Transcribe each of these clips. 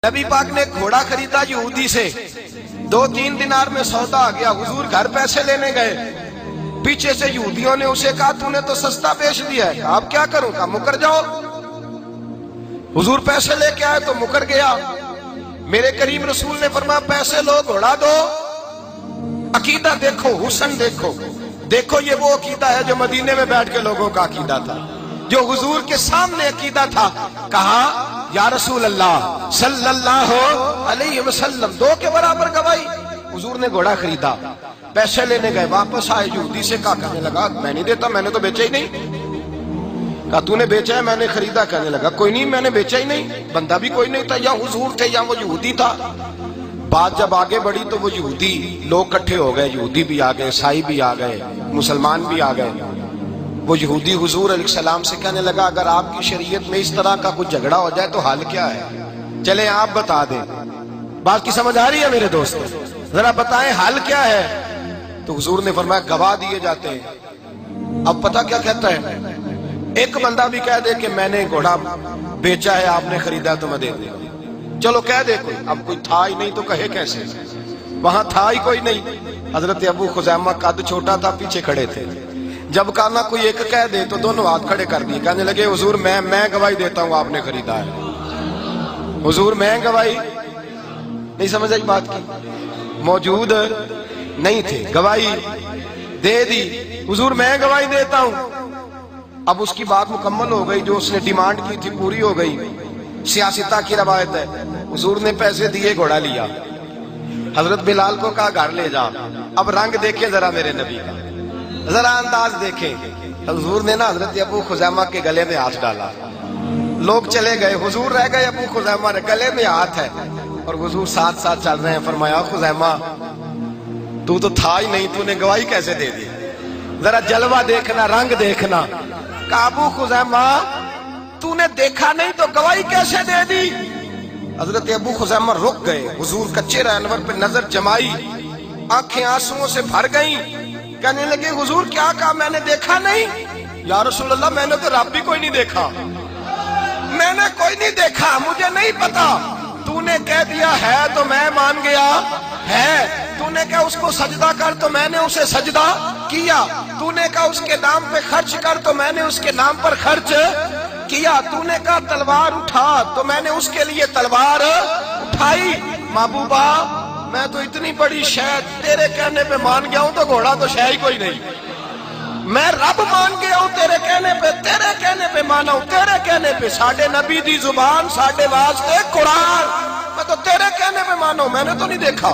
نبی پاک نے گھوڑا خریدا یہودی سے، 2-3 دینار میں سودا آ گیا۔ حضور گھر پیسے لینے گئے، پیچھے سے یہودیوں نے اسے کہا تو نے تو سستا بیچ دیا ہے، اب کیا کروں؟ کہا مکر جاؤ۔ حضور پیسے لے کے آئے تو مکر گیا۔ میرے کریم رسول نے فرمایا پیسے لو، گھوڑا دو، عقیدہ دیکھو، حسن دیکھو۔ دیکھو یہ وہ عقیدہ ہے جو مدینے میں بیٹھ کے لوگوں کا عقیدہ تھا، جو حضور کے سامنے عقیدہ تھا۔ کہا یا رسول اللہ صلی اللہ علیہ وسلم، 2 کے برابر گواہی۔ حضور نے گھوڑا خریدا، پیسے لینے گئے، واپس آئے، یہودی سے کہا، کہنے لگا میں نہیں دیتا، میں نے تو بیچا ہی نہیں۔ کہا تو نے بیچا ہے؟ میں نے خریدا۔ کہنے لگا کوئی نہیں، میں نے بیچا ہی نہیں، بندہ بھی کوئی نہیں تھا، یا حضور تھے یا وہ یہودی تھا۔ بات جب آگے بڑھی تو وہ یہودی لوگ کٹھے ہو گئے، یہودی بھی آ گئے، عیسائی بھی آ گئے، مسلمان بھی آ گئے۔ وہ یہودی حضور علیہ السلام سے کہنے لگا اگر آپ کی شریعت میں اس طرح کا کچھ جھگڑا ہو جائے تو حال کیا ہے؟ چلیں آپ بتا دیں۔ بات کی سمجھ آ رہی ہے میرے دوستو؟ ذرا بتائیں حال کیا ہے؟ تو حضور نے فرمایا گواہ دیے جاتے ہیں۔ اب پتہ کیا کہتا ہے؟ ایک بندہ بھی کہہ دے کہ میں نے گھوڑا بیچا ہے، آپ نے خریدا تو میں دے دوں۔ چلو کہہ دے کوئی، اب کوئی تھا ہی نہیں تو کہے کیسے؟ وہاں تھا ہی کوئی نہیں۔ حضرت ابو خزیمہ قد چھوٹا تھا، پیچھے کھڑے تھے۔ جب کہا نہ کوئی ایک کہہ دے تو دونوں ہاتھ کھڑے کر دیے، کہنے لگے حضور میں گواہی دیتا ہوں آپ نے خریدا ہے۔ حضور میں گواہی نہیں سمجھ آئی بات کی؟ موجود نہیں تھے، گواہی دے دی۔ حضور میں گواہی دیتا ہوں۔ اب اس کی بات مکمل ہو گئی، جو اس نے ڈیمانڈ کی تھی پوری ہو گئی۔ سیاستہ کی روایت ہے، حضور نے پیسے دیے، گھوڑا لیا، حضرت بلال کو کہا گھر لے جا۔ اب رنگ دیکھیں ذرا میرے نبی کا، ذرا انداز دیکھیں۔ حضور نے نا حضرت ابو خزیمہ کے گلے میں ہاتھ ڈالا، لوگ چلے گئے، حضور رہ گئے، ابو خزیمہ گلے میں ہاتھ ہے اور حضور ساتھ ساتھ چل رہے ہیں۔ فرمایا خزیمہ تو تھا ہی نہیں، تو نے گواہی کیسے دے دی؟ ذرا جلوہ دیکھنا، رنگ دیکھنا۔ کہا ابو خزیمہ تو نے دیکھا نہیں تو گواہی کیسے دے دی؟ حضرت ابو خزیمہ رک گئے، حضور کا چہرہ انور پہ نظر جمائی، آنکھیں آنسوؤں سے بھر گئیں۔ کہنے لگے حضور کیا کہا؟ میں نے دیکھا نہیں؟ یا رسول اللہ میں نے تو رب بھی کوئی نہیں دیکھا، میں نے کوئی نہیں دیکھا، مجھے نہیں پتا۔ تو نے کہہ دیا ہے تو میں مان گیا ہے، تو نے کہا اس کو سجدہ کر تو میں نے اسے سجدہ کیا، تو نے کہا اس کے نام پہ خرچ کر تو میں نے اس کے نام پر خرچ کیا، تو نے کہا تلوار اٹھا تو میں نے اس کے لیے تلوار اٹھائی۔ محبوبہ میں تو اتنی بڑی شے تیرے کہنے پہ مان گیا ہوں تو گھوڑا تو شے ہی کوئی نہیں۔ میں رب مان گیا ہوں تیرے کہنے پہ مانا ہوں، تیرے کہنے پہ ساڈے نبی دی زبان، ساڈے واسطے قرآن، میں تو تیرے کہنے پہ مانا ہوں، میں نے تو نہیں دیکھا،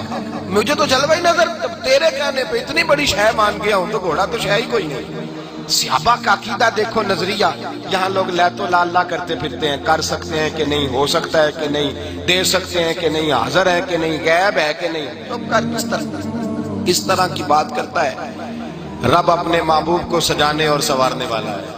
مجھے تو جلوہ ہی نظر، تیرے کہنے پہ اتنی بڑی شے مان گیا ہوں تو گھوڑا تو شے ہی کوئی نہیں۔ صحابہ کا عقیدہ دیکھو، نظریہ۔ یہاں لوگ لیت و لا کرتے پھرتے ہیں، کر سکتے ہیں کہ نہیں، ہو سکتا ہے کہ نہیں، دے سکتے ہیں کہ نہیں، حاضر ہے کہ نہیں، غیب ہے کہ نہیں، تو کس طرح کی بات کرتا ہے؟ رب اپنے محبوب کو سجانے اور سنوارنے والا ہے۔